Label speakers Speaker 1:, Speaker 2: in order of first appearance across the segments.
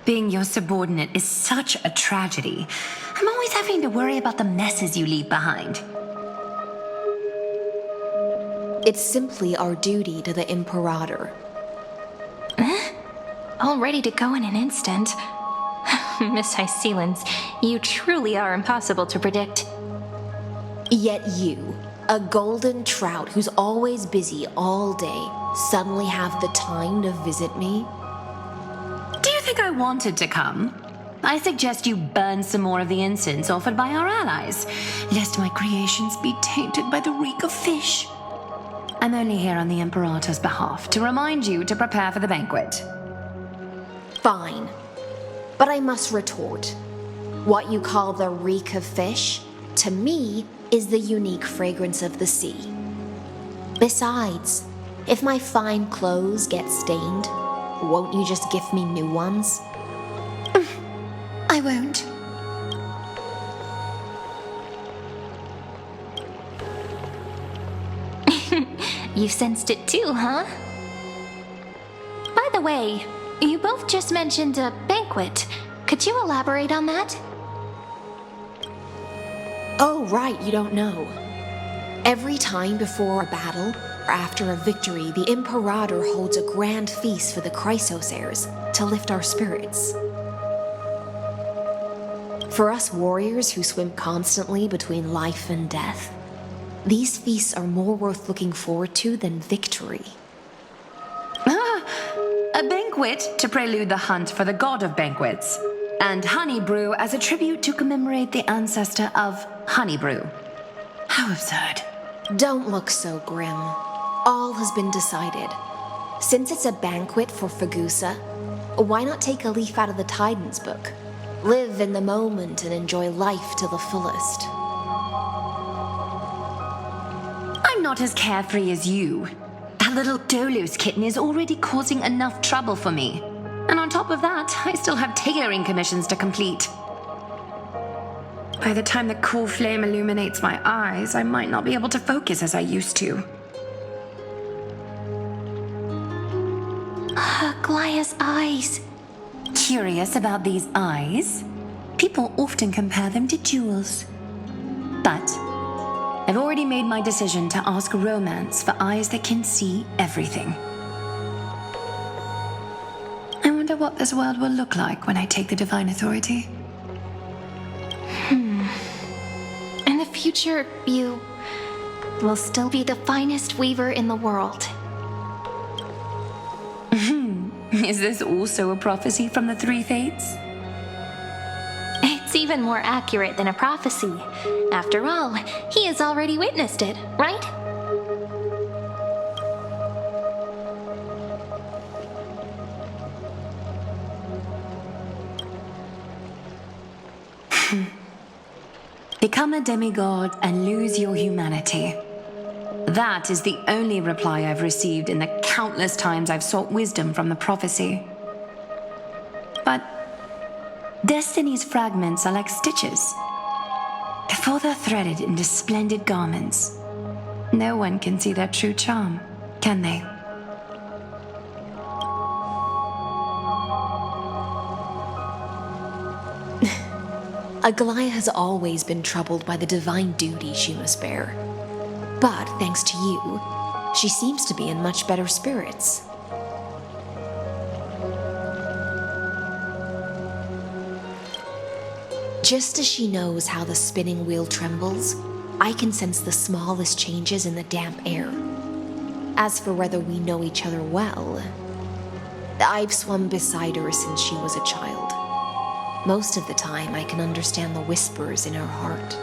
Speaker 1: Being your subordinate is such a tragedy. I'm always having to worry about the messes you leave behind.
Speaker 2: It's simply our duty to the Imperator.
Speaker 3: All ready to go in an instant. Miss Hycelens, you truly are impossible to predict.
Speaker 2: Yet you, a golden trout who's always busy all day, suddenly have the time to visit me?
Speaker 1: Do you think I wanted to come? I suggest you burn some more of the incense offered by our allies, lest my creations be tainted by the reek of fish. I'm only here on the Imperator's behalf to remind you to prepare for the banquet.
Speaker 2: Fine. But I must retort. What you call the reek of fish, to me, is the unique fragrance of the sea. Besides, if my fine clothes get stained, won't you just gift me new ones?
Speaker 1: I won't.
Speaker 3: You sensed it too, huh? By the way, you both just mentioned a banquet. Could you elaborate on that?
Speaker 2: Oh, right, you don't know. Every time before a battle, or after a victory, the Imperator holds a grand feast for the Chrysos heirs to lift our spirits. For us warriors who swim constantly between life and death, these feasts are more worth looking forward to than victory.
Speaker 1: A banquet to prelude the hunt for the god of banquets, and honey brew as a tribute to commemorate the ancestor of honey brew. How absurd.
Speaker 2: Don't look so grim. All has been decided. Since it's a banquet for Fagusa, why not take a leaf out of the Tidens book? Live in the moment and enjoy life to the fullest.
Speaker 1: I'm not as carefree as you. That little Dolos kitten is already causing enough trouble for me. And on top of that, I still have tailoring commissions to complete. By the time the cool flame illuminates my eyes, I might not be able to focus as I used to.
Speaker 3: Glaya's eyes.
Speaker 1: Curious about these eyes? People often compare them to jewels. But I've already made my decision to ask Romance for eyes that can see everything. I wonder what this world will look like when I take the Divine Authority.
Speaker 3: In the future, you will still be the finest weaver in the world.
Speaker 1: Is this also a prophecy from the Three Fates?
Speaker 3: It's even more accurate than a prophecy. After all, he has already witnessed it, right?
Speaker 1: Become a demigod and lose your humanity. That is the only reply I've received in the countless times I've sought wisdom from the prophecy. But Destiny's fragments are like stitches. Before they're threaded into splendid garments, no one can see their true charm, can they?
Speaker 2: Aglaya has always been troubled by the divine duty she must bear. But thanks to you, she seems to be in much better spirits. Just as she knows how the spinning wheel trembles, I can sense the smallest changes in the damp air. As for whether we know each other well, I've swum beside her since she was a child. Most of the time, I can understand the whispers in her heart.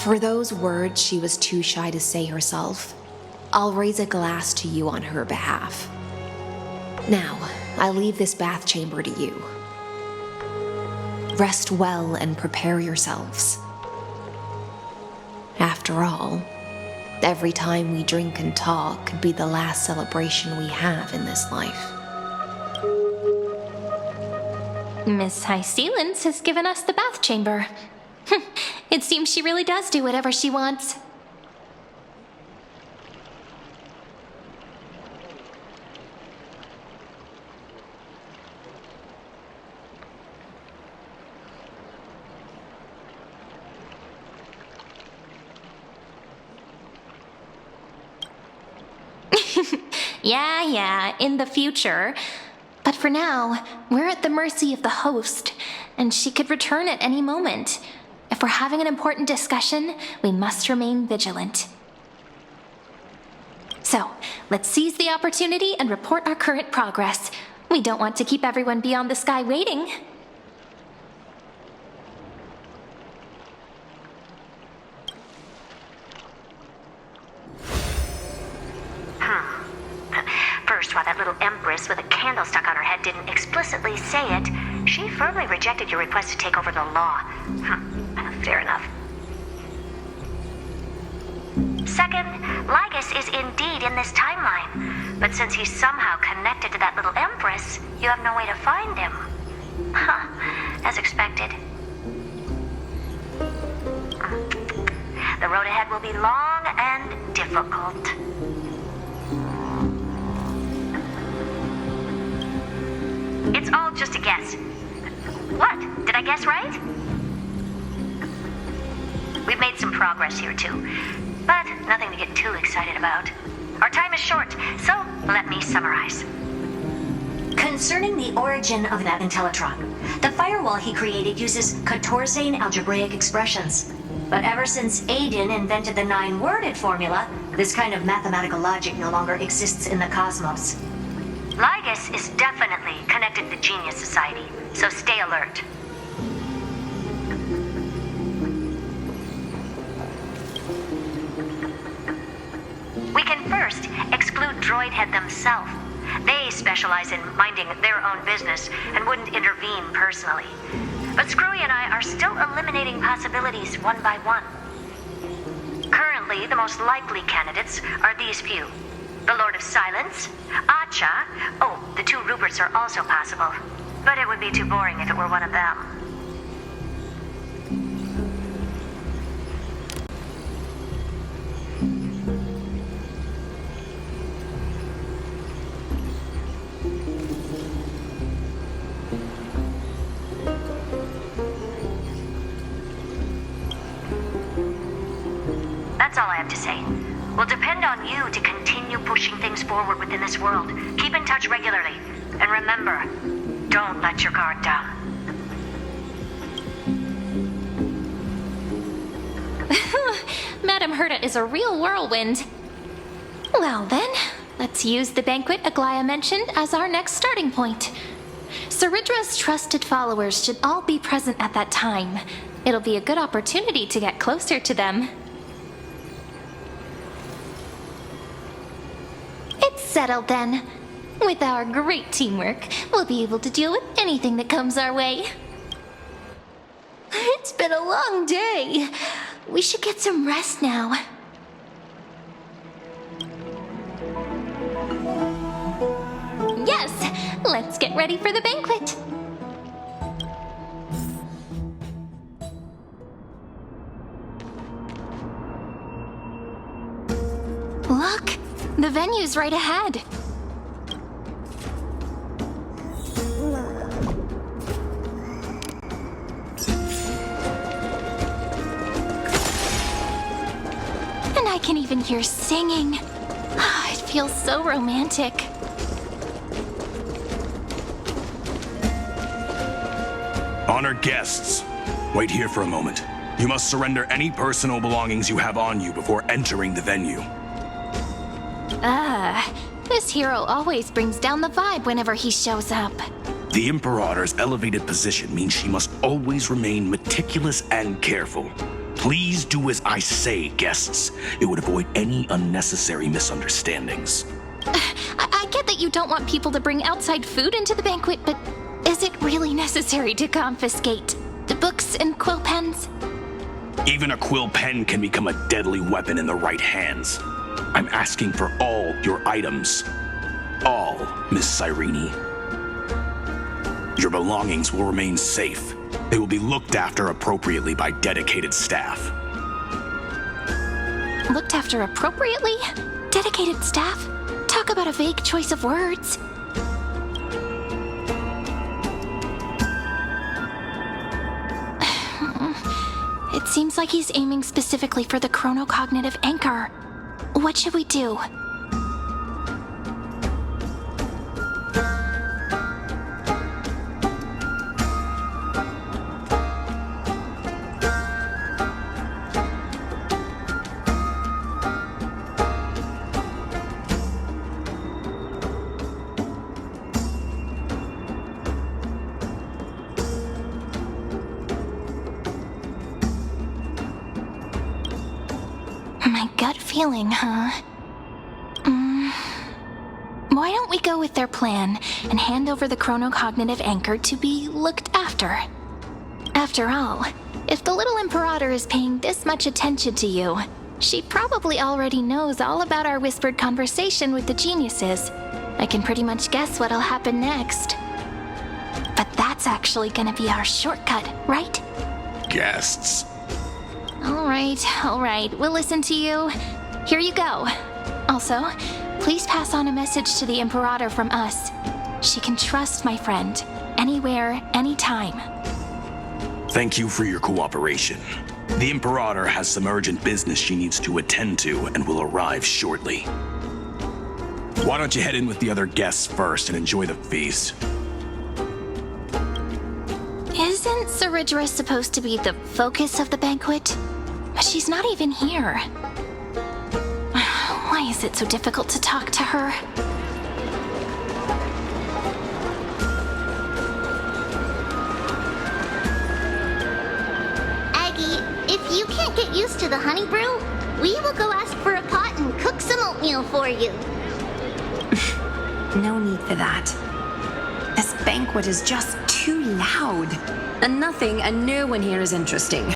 Speaker 2: For those words she was too shy to say herself, I'll raise a glass to you on her behalf. Now, I leave this bath chamber to you. Rest well and prepare yourselves. After all, every time we drink and talk could be the last celebration we have in this life.
Speaker 3: Miss High Sealens has given us the bath chamber. It seems she really does do whatever she wants. Yeah, in the future. But for now, we're at the mercy of the host, and she could return at any moment. If we're having an important discussion, we must remain vigilant. So, let's seize the opportunity and report our current progress. We don't want to keep everyone beyond the sky waiting.
Speaker 4: First, while that little empress with a candle stuck on her head didn't explicitly say it, she firmly rejected your request to take over the law. Fair enough. Second, Lygus is indeed in this timeline, but since he's somehow connected to that little empress, you have no way to find him. As expected. The road ahead will be long and difficult. It's all just a guess. What? Did I guess right? We've made some progress here too, but nothing to get too excited about. Our time is short, so let me summarize. Concerning the origin of that Intellitron, the firewall he created uses Catorzane algebraic expressions. But ever since Aiden invented the 9-worded formula, this kind of mathematical logic no longer exists in the cosmos. Lygus is definitely connected to Genius Society, so stay alert. We can first exclude Droidhead themselves. They specialize in minding their own business and wouldn't intervene personally. But Screwy and I are still eliminating possibilities one by one. Currently, the most likely candidates are these few. The Lord of Silence, Acha. Oh, the 2 Ruperts are also possible. But it would be too boring if it were one of them. That's all I have to say. We'll depend on you to continue pushing things forward within this world. Keep in touch regularly. And remember, don't let your guard down.
Speaker 3: Madame Herta is a real whirlwind. Well then, let's use the banquet Aglaya mentioned as our next starting point. Ceridra's trusted followers should all be present at that time. It'll be a good opportunity to get closer to them. It's settled then. With our great teamwork, we'll be able to deal with anything that comes our way. It's been a long day. We should get some rest now. Yes, let's get ready for the banquet. Look, the venue's right ahead. And I can even hear singing. It feels so romantic.
Speaker 5: Honored guests, wait here for a moment. You must surrender any personal belongings you have on you before entering the venue.
Speaker 3: This hero always brings down the vibe whenever he shows up.
Speaker 5: The Imperator's elevated position means she must always remain meticulous and careful. Please do as I say, guests. It would avoid any unnecessary misunderstandings.
Speaker 3: I get get that you don't want people to bring outside food into the banquet, but is it really necessary to confiscate the books and quill pens?
Speaker 5: Even a quill pen can become a deadly weapon in the right hands. I'm asking for all your items. All, Miss Cyrene. Your belongings will remain safe. They will be looked after appropriately by dedicated staff.
Speaker 3: Looked after appropriately? Dedicated staff? Talk about a vague choice of words. It seems like he's aiming specifically for the chronocognitive anchor. What should we do? My gut feeling, huh? Why don't we go with their plan and hand over the chronocognitive anchor to be looked after? After all, if the little Imperator is paying this much attention to you, she probably already knows all about our whispered conversation with the geniuses. I can pretty much guess what'll happen next. But that's actually gonna be our shortcut, right?
Speaker 5: Guests.
Speaker 3: All right, we'll listen to you. Here you go. Also, please pass on a message to the Imperator from us. She can trust my friend, anywhere, anytime.
Speaker 5: Thank you for your cooperation. The Imperator has some urgent business she needs to attend to and will arrive shortly. Why don't you head in with the other guests first and enjoy the feast?
Speaker 3: Isn't Saridra supposed to be the focus of the banquet? But she's not even here. Why is it so difficult to talk to her?
Speaker 6: Aggie, if you can't get used to the honey brew, we will go ask for a pot and cook some oatmeal for you.
Speaker 1: No need for that. This banquet is just too loud. And nothing and no one here is interesting.